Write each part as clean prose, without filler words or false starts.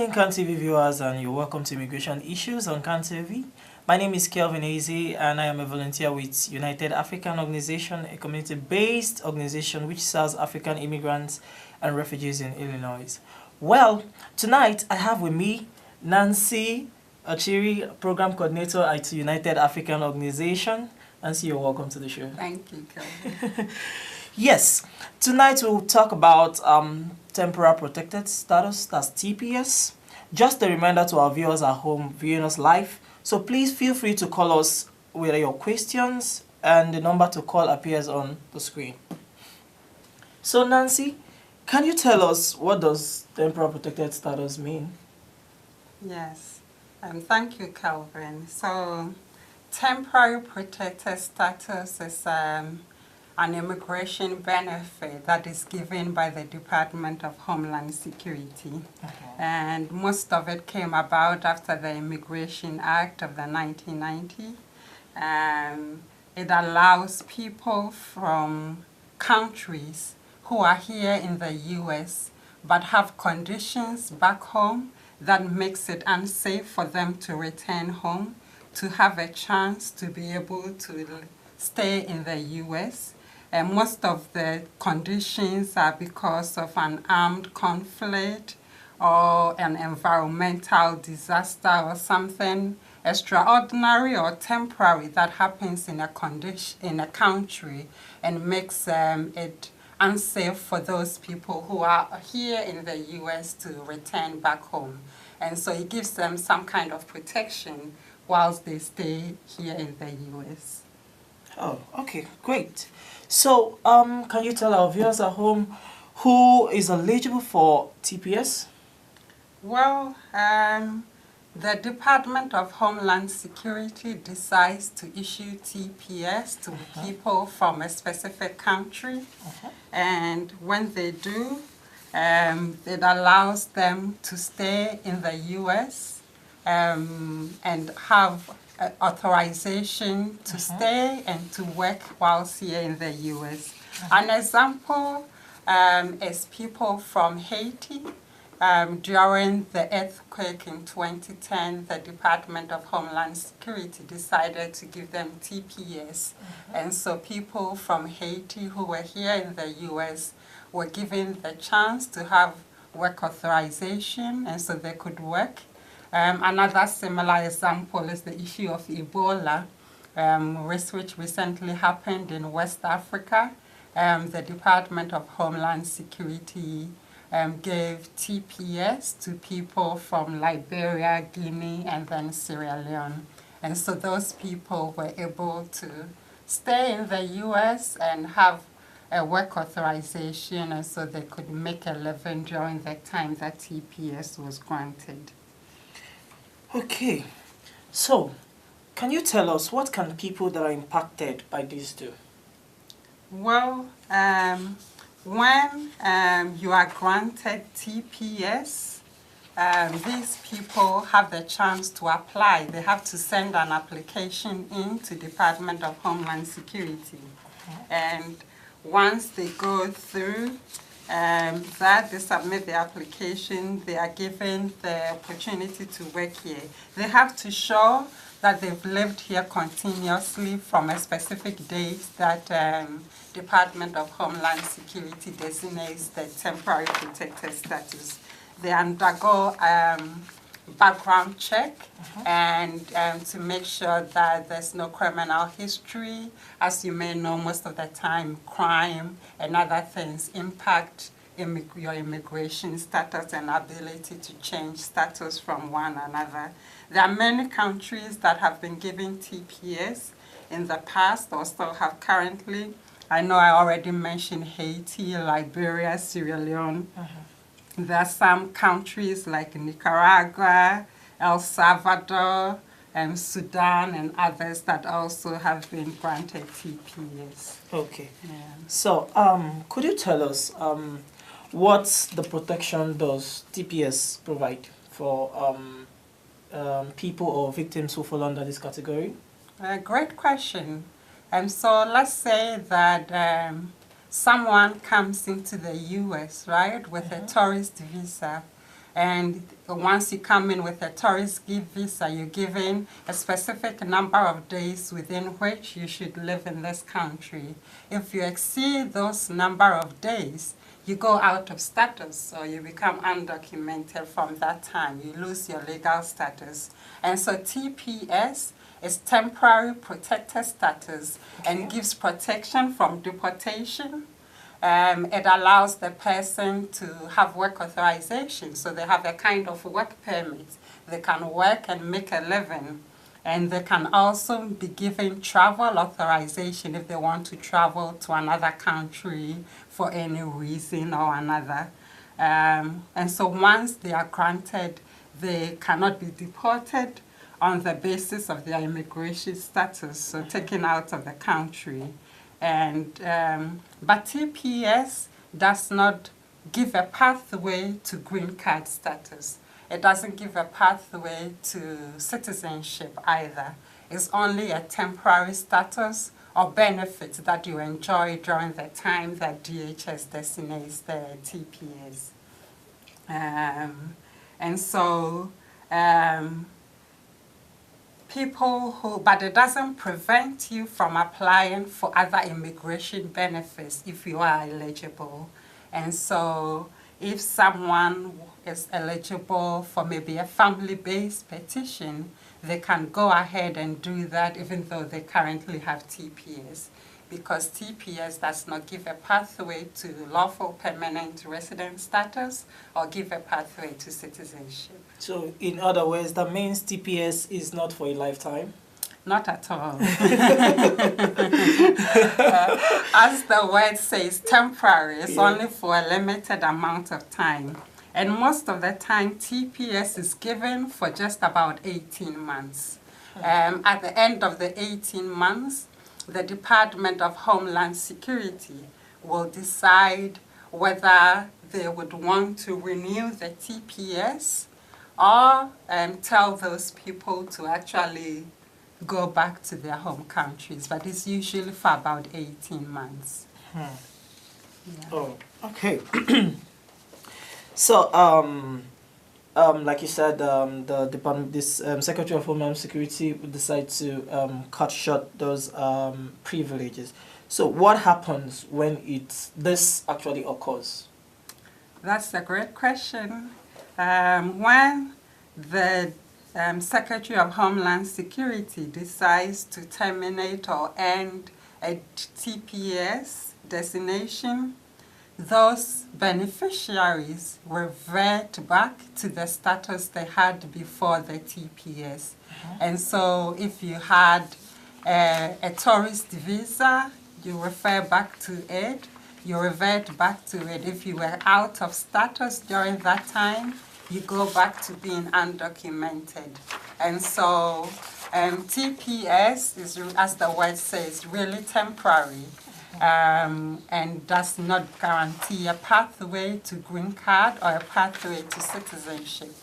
morning, Can TV viewers, and you're welcome to Immigration Issues on Can TV. My name is Kelvin Eze, and I am a volunteer with United African Organization, a community-based organization which serves African immigrants and refugees in Illinois. Well, tonight I have with me Nancy Achiri, Program Coordinator at United African Organization. Nancy, you're welcome to the show. Thank you, Kelvin. Yes, tonight we'll talk about temporary protected status, that's TPS. Just a reminder to our viewers at home viewing us live, so please feel free to call us with your questions, and the number to call appears on the screen. So Nancy, can you tell us what does temporary protected status mean? Yes, thank you, Kelvin. So, temporary protected status is an immigration benefit that is given by the Department of Homeland Security. And most of it came about after the Immigration Act of the 1990s. It allows people from countries who are here in the U.S. but have conditions back home that makes it unsafe for them to return home, to have a chance to be able to stay in the U.S. And most of the conditions are because of an armed conflict or an environmental disaster or something extraordinary or temporary that happens in a country and makes it unsafe for those people who are here in the U.S. to return back home. And so it gives them some kind of protection whilst they stay here in the U.S. Oh, okay, great. So, can you tell our viewers at home who is eligible for TPS? Well, the Department of Homeland Security decides to issue TPS to people from a specific country. And when they do, it allows them to stay in the U.S. And have authorization to stay and to work whilst here in the U.S. An example is people from Haiti. During the earthquake in 2010, the Department of Homeland Security decided to give them TPS. And so people from Haiti who were here in the U.S. were given the chance to have work authorization, and so they could work. Another similar example is the issue of Ebola, which recently happened in West Africa. The Department of Homeland Security gave TPS to people from Liberia, Guinea, and then Sierra Leone. And so those people were able to stay in the U.S. and have a work authorization, and so they could make a living during the time that TPS was granted. Okay, so can you tell us what can people that are impacted by this do? Well, when you are granted TPS, these people have the chance to apply. They have to send an application in to Department of Homeland Security. And once they go through that, they submit the application, they are given the opportunity to work here. They have to show that they've lived here continuously from a specific date that Department of Homeland Security designates the temporary protected status. They undergo background check and to make sure that there's no criminal history. As you may know, most of the time crime and other things impact your immigration status and ability to change status from one another. There are many countries that have been given TPS in the past or still have currently. I know I already mentioned Haiti, Liberia, Sierra Leone. There are some countries like Nicaragua, El Salvador, Sudan, and others that also have been granted TPS. Okay. Yeah. So, could you tell us what the protection does TPS provide for people or victims who fall under this category? Great question. So let's say that someone comes into the U.S., right, with a tourist visa, And once you come in with a tourist visa, you're given a specific number of days within which you should live in this country. If you exceed those number of days, you go out of status, or you become undocumented from that time. You lose your legal status. And so TPS is temporary protected status and gives protection from deportation. It allows the person to have work authorization, so they have a kind of work permit. They can work and make a living. And they can also be given travel authorization if they want to travel to another country for any reason or another. And so once they are granted, they cannot be deported on the basis of their immigration status, so taken out of the country. And but TPS does not give a pathway to green card status. It doesn't give a pathway to citizenship either. It's only a temporary status or benefit that you enjoy during the time that DHS designates the TPS. And so people who, but it doesn't prevent you from applying for other immigration benefits if you are eligible. And so if someone is eligible for maybe a family-based petition, they can go ahead and do that even though they currently have TPS, because TPS does not give a pathway to lawful permanent resident status or give a pathway to citizenship. So in other words, that means TPS is not for a lifetime? Not at all. As the word says, temporary. It's only for a limited amount of time. And most of the time, TPS is given for just about 18 months. At the end of the 18 months, the Department of Homeland Security will decide whether they would want to renew the TPS or tell those people to actually go back to their home countries. But it's usually for about 18 months. Yeah. Oh, okay. So, like you said, the department, Secretary of Homeland Security will decide to cut short those privileges. So, what happens when this actually occurs? That's a great question. When the Secretary of Homeland Security decides to terminate or end a TPS designation, those beneficiaries revert back to the status they had before the TPS. And so if you had a tourist visa, you refer back to it, you revert back to it. If you were out of status during that time, you go back to being undocumented. And so TPS is, as the word says, really temporary. And does not guarantee a pathway to green card or a pathway to citizenship.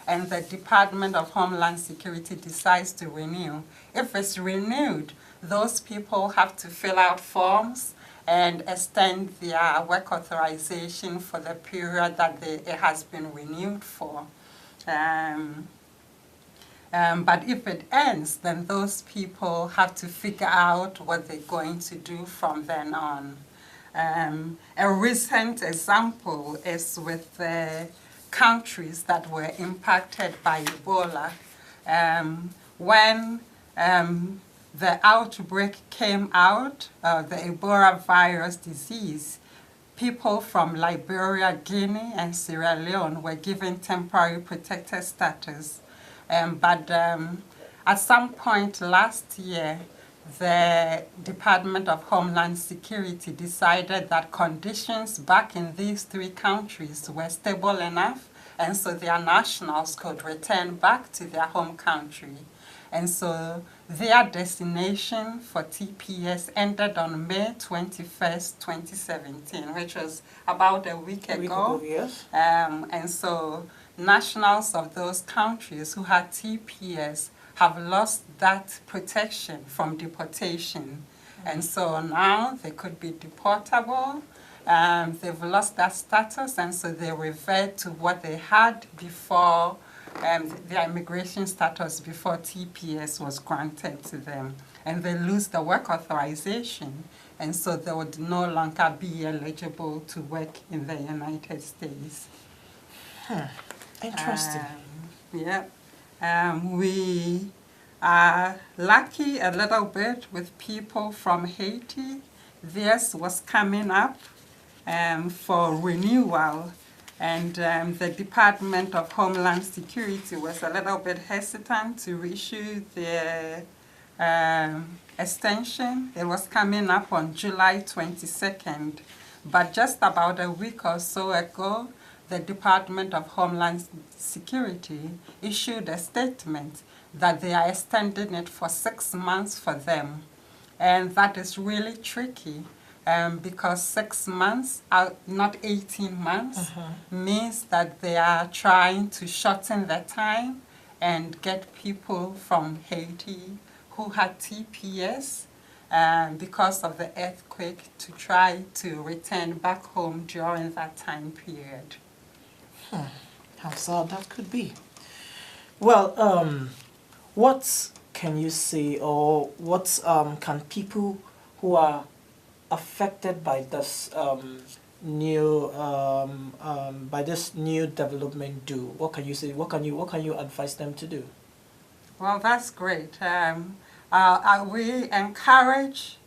And the Department of Homeland Security decides to renew. If it's renewed, those people have to fill out forms and extend their work authorization for the period that it has been renewed for. But if it ends, then those people have to figure out what they're going to do from then on. A recent example is with the countries that were impacted by Ebola. When the outbreak came out, the Ebola virus disease, people from Liberia, Guinea, and Sierra Leone were given temporary protected status. But at some point last year, the Department of Homeland Security decided that conditions back in these three countries were stable enough, and so their nationals could return back to their home country. And so their destination for TPS ended on May 21st, 2017, which was about a week ago. Yes. And so nationals of those countries who had TPS have lost that protection from deportation. And so now they could be deportable, they've lost their status, and so they revert to what they had before their immigration status before TPS was granted to them. And they lose the work authorization, and so they would no longer be eligible to work in the United States. Interesting. We are lucky a little bit with people from Haiti. Theirs was coming up for renewal, and the Department of Homeland Security was a little bit hesitant to issue their extension. It was coming up on July 22nd, but just about a week or so ago, the Department of Homeland Security issued a statement that they are extending it for 6 months for them. And that is really tricky because 6 months, not 18 months, means that they are trying to shorten the time and get people from Haiti who had TPS because of the earthquake to try to return back home during that time period. How sad that could be. Well, what can you say, or what can people who are affected by this new development do? What can you say? What can you advise them to do? Well, that's great. We encourage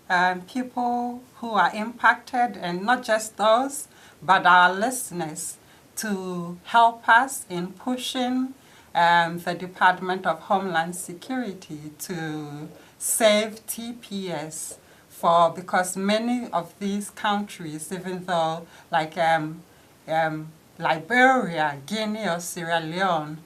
people who are impacted, and not just those, but our listeners, to help us in pushing the Department of Homeland Security to save TPS because many of these countries, even though like Liberia, Guinea, or Sierra Leone,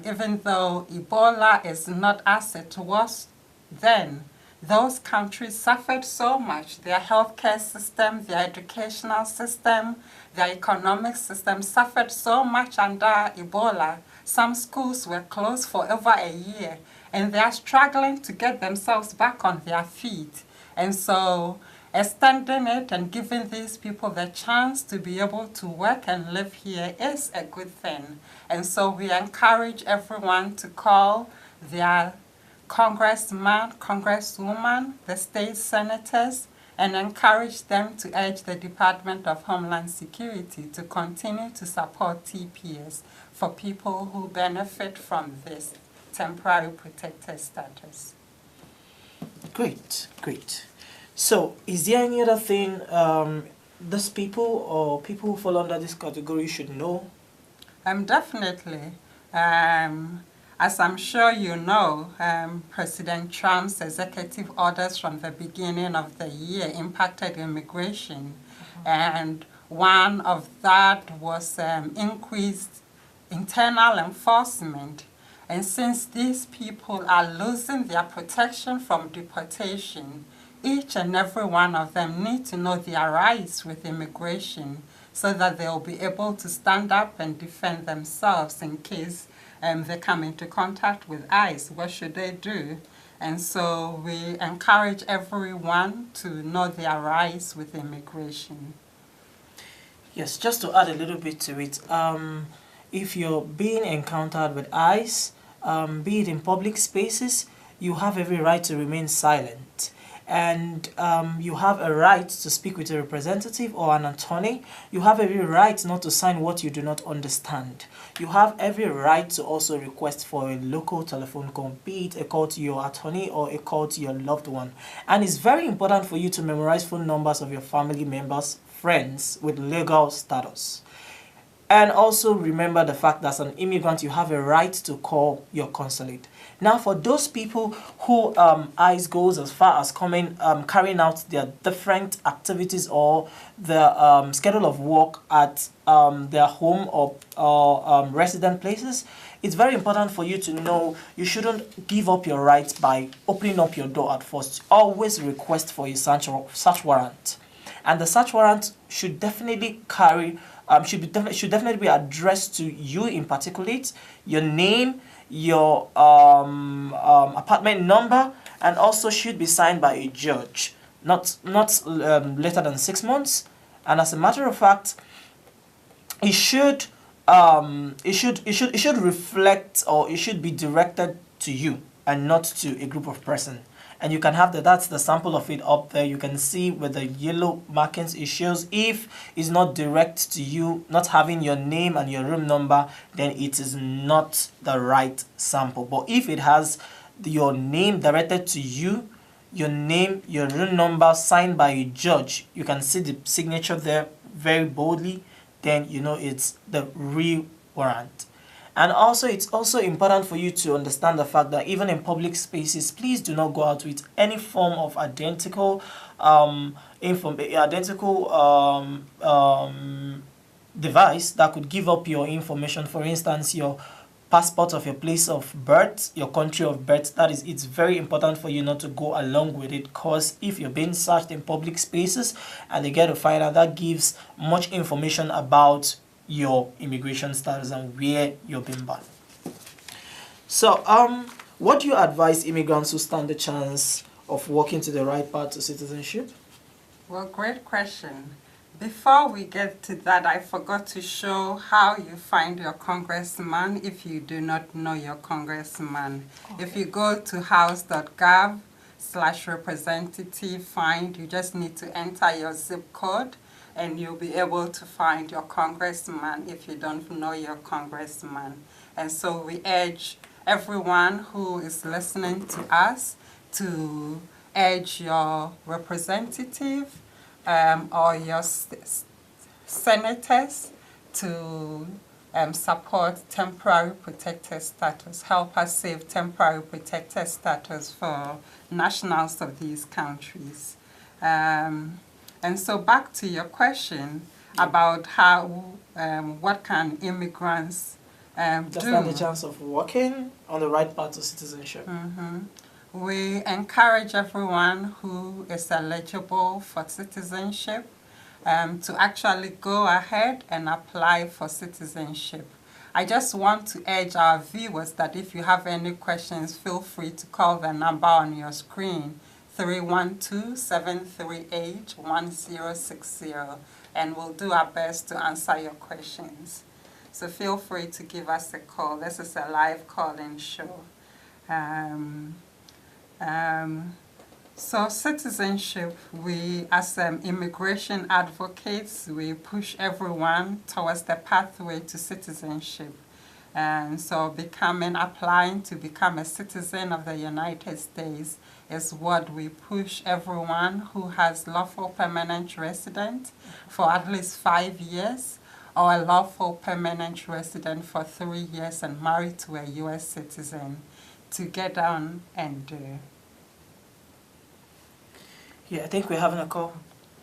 even though Ebola is not as it was then, those countries suffered so much. Their healthcare system, their educational system, their economic system suffered so much under Ebola. Some schools were closed for over a year, and they are struggling to get themselves back on their feet. And so extending it and giving these people the chance to be able to work and live here is a good thing. And so we encourage everyone to call their congressman, congresswoman, the state senators, and encourage them to urge the Department of Homeland Security to continue to support TPS for people who benefit from this temporary protected status. Great, great. So, is there any other thing these people or people who fall under this category should know? Definitely. As I'm sure you know, President Trump's executive orders from the beginning of the year impacted immigration. And one of that was increased internal enforcement. And since these people are losing their protection from deportation, each and every one of them need to know their rights with immigration so that they'll be able to stand up and defend themselves in case they come into contact with ICE. What should they do? And so we encourage everyone to know their rights with immigration. Yes, just to add a little bit to it, if you're being encountered with ICE, be it in public spaces, you have every right to remain silent. And you have a right to speak with a representative or an attorney. You have every right not to sign what you do not understand. You have every right to also request for a local telephone call, be it a call to your attorney or a call to your loved one. And it's very important for you to memorize phone numbers of your family members, friends with legal status. And also remember the fact that as an immigrant, you have a right to call your consulate. Now, for those people who ICE goes as far as carrying out their different activities or the schedule of work at their home or resident places, it's very important for you to know you shouldn't give up your rights by opening up your door at first. Always request for a search warrant. And the search warrant should definitely carry should definitely be addressed to you in particular, your name, your apartment number, and also should be signed by a judge, not later than 6 months, And as a matter of fact, it should it should reflect, or it should be directed to you and not to a group of person. And you can have that's the sample of it up there. You can see with the yellow markings, it shows if it's not direct to you, not having your name and your room number, then it is not the right sample. But if it has your name directed to you, your name, your room number, signed by a judge, you can see the signature there very boldly, then you know it's the real warrant. And also, it's also important for you to understand the fact that even in public spaces, please do not go out with any form of identical device that could give up your information. For instance, your passport of your place of birth, your country of birth. That is, it's very important for you not to go along with it, because if you're being searched in public spaces and they get to find out, that gives much information about your immigration status and where you're being born. So, what do you advise immigrants who stand the chance of walking to the right path to citizenship? Well, great question. Before we get to that, I forgot to show how you find your congressman if you do not know your congressman. Okay. If you go to house.gov/representative find, you just need to enter your zip code and you'll be able to find your congressman if you don't know your congressman. And so we urge everyone who is listening to us to urge your representative or your senators to support temporary protected status, help us save temporary protected status for nationals of these countries. And so back to your question about how, what can immigrants do? Stand the chance of walking on the right path to citizenship. Mm-hmm. We encourage everyone who is eligible for citizenship to actually go ahead and apply for citizenship. I just want to urge our viewers that if you have any questions, feel free to call the number on your screen, 312-738-1060, and we'll do our best to answer your questions. So feel free to give us a call. This is a live call-in show. So citizenship, we as immigration advocates, we push everyone towards the pathway to citizenship. And so applying to become a citizen of the United States is what we push everyone who has lawful permanent resident for at least 5 years, or a lawful permanent resident for 3 years and married to a U.S. citizen to get on and do. Yeah, I think we're having a call.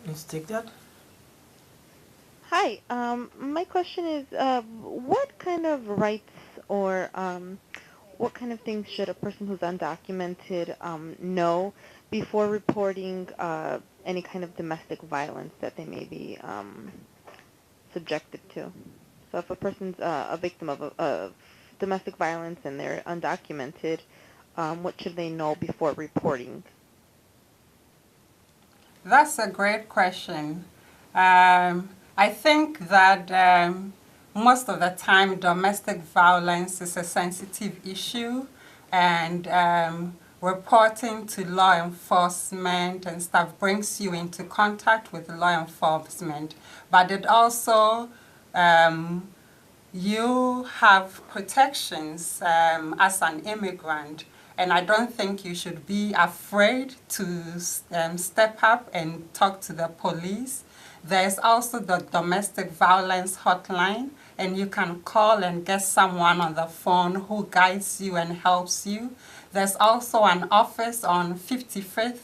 Let's take that. Hi, my question is, what kind of rights or what kind of things should a person who's undocumented know before reporting any kind of domestic violence that they may be subjected to? So if a person's a victim of domestic violence and they're undocumented, what should they know before reporting? That's a great question. I think that most of the time domestic violence is a sensitive issue, and reporting to law enforcement and stuff brings you into contact with law enforcement. But it also, you have protections as an immigrant. And I don't think you should be afraid to step up and talk to the police. There's also the domestic violence hotline, and you can call and get someone on the phone who guides you and helps you. There's also an office on 55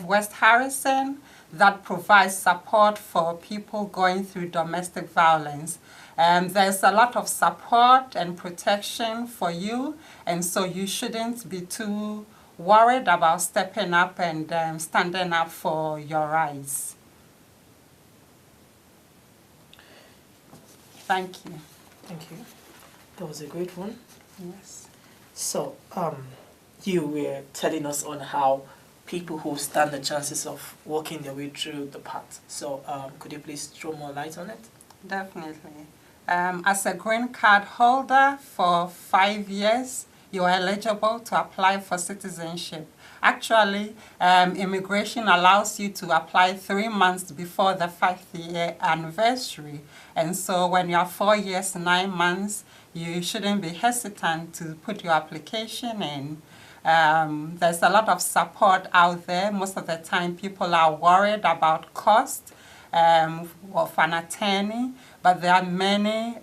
West Harrison that provides support for people going through domestic violence. There's a lot of support and protection for you, and so you shouldn't be too worried about stepping up and standing up for your rights. Thank you. Thank you. That was a great one. Yes. So, you were telling us on how people who stand the chances of working their way through the path. So could you please throw more light on it? Definitely. As a green card holder for 5 years, you are eligible to apply for citizenship. Actually, immigration allows you to apply 3 months before the 5th-year anniversary. And so when you are 4 years, 9 months, you shouldn't be hesitant to put your application in. There's a lot of support out there. Most of the time, people are worried about cost of an attorney, but there are many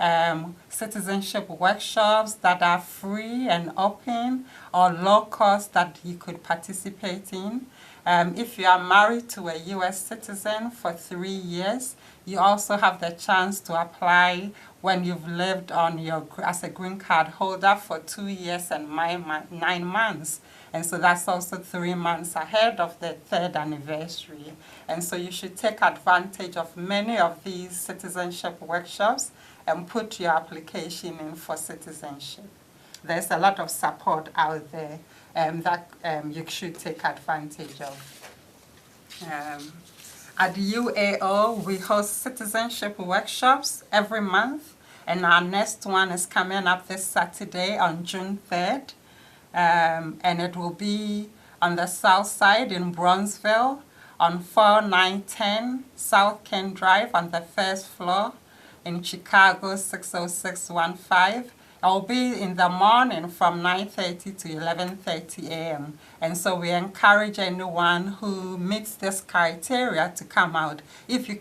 citizenship workshops that are free and open or low cost that you could participate in. If you are married to a U.S. citizen for 3 years, you also have the chance to apply when you've lived on as a green card holder for 2 years and 9 months. And so that's also 3 months ahead of the 3rd anniversary. And so you should take advantage of many of these citizenship workshops and put your application in for citizenship. There's a lot of support out there that you should take advantage of. At UAO, we host citizenship workshops every month, and our next one is coming up this Saturday on June 3rd. And it will be on the south side in Bronzeville on 4910 South Ken Drive on the 1st floor in Chicago 60615. It will be in the morning from 9:30 to 11:30 a.m. And so we encourage anyone who meets this criteria to come out. If you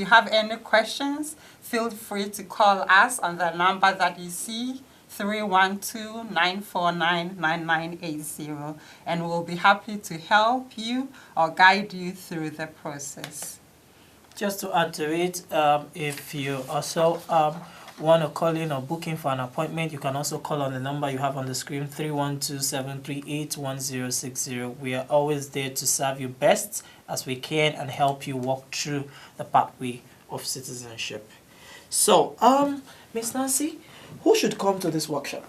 have any questions, feel free to call us on the number that you see, 312-949-9980, and we'll be happy to help you or guide you through the process. Just to add to it, if you also want to call in or booking for an appointment, you can also call on the number you have on the screen, 312-738-1060. We are always there to serve you best as we can and help you walk through the pathway of citizenship. So, Miss Nancy, who should come to this workshop?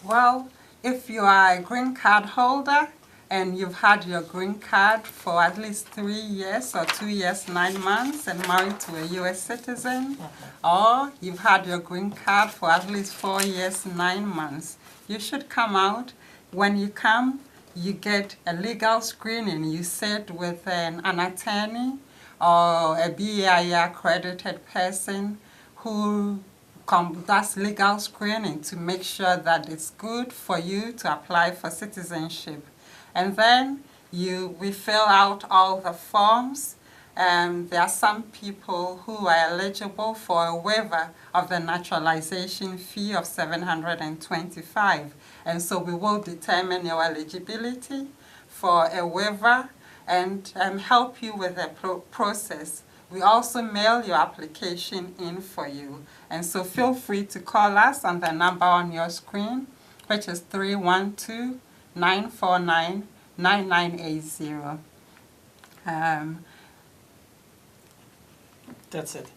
Well, if you are a green card holder and you've had your green card for at least 3 years or 2 years, 9 months and married to a U.S. citizen, or you've had your green card for at least 4 years, 9 months, you should come out. When you come, you get a legal screening. You sit with an attorney or a BAI accredited person who does legal screening to make sure that it's good for you to apply for citizenship. And then we fill out all the forms. There are some people who are eligible for a waiver of the naturalization fee of $725. And so we will determine your eligibility for a waiver and help you with the process. We also mail your application in for you. And so feel free to call us on the number on your screen, which is 312-949-9980. That's it.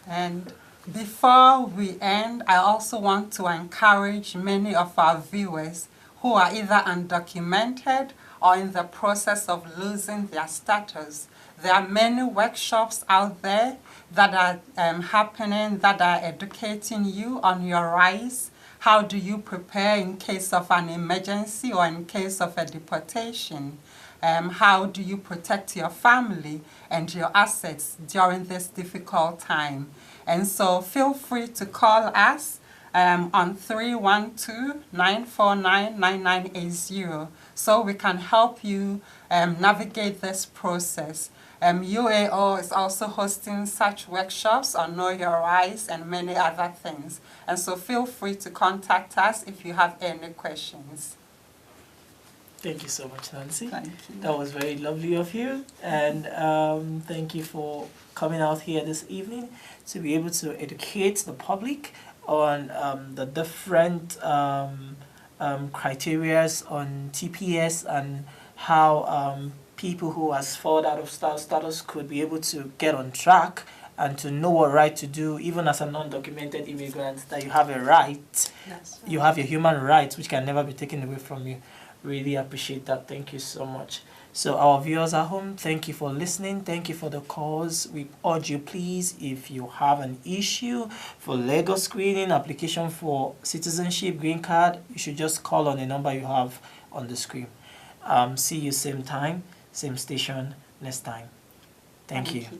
And before we end, I also want to encourage many of our viewers who are either undocumented or in the process of losing their status. There are many workshops out there that are happening that are educating you on your rights. How do you prepare in case of an emergency or in case of a deportation? How do you protect your family and your assets during this difficult time? And so feel free to call us on 312-949-9980 so we can help you navigate this process. UAO is also hosting such workshops on Know Your Rights and many other things. And so feel free to contact us if you have any questions. Thank you so much, Nancy. Thank you. That was very lovely of you. And thank you for coming out here this evening to be able to educate the public on the different criteria on TPS and how people who has fallen out of status could be able to get on track and to know what right to do, even as a non-documented immigrant, that you have a right, That's you have your human rights, which can never be taken away from you. Really appreciate that. Thank you so much. So our viewers at home, thank you for listening. Thank you for the calls. We urge you, please, if you have an issue for legal screening, application for citizenship, green card, you should just call on the number you have on the screen. See you same time, same station next time. Thank you. you.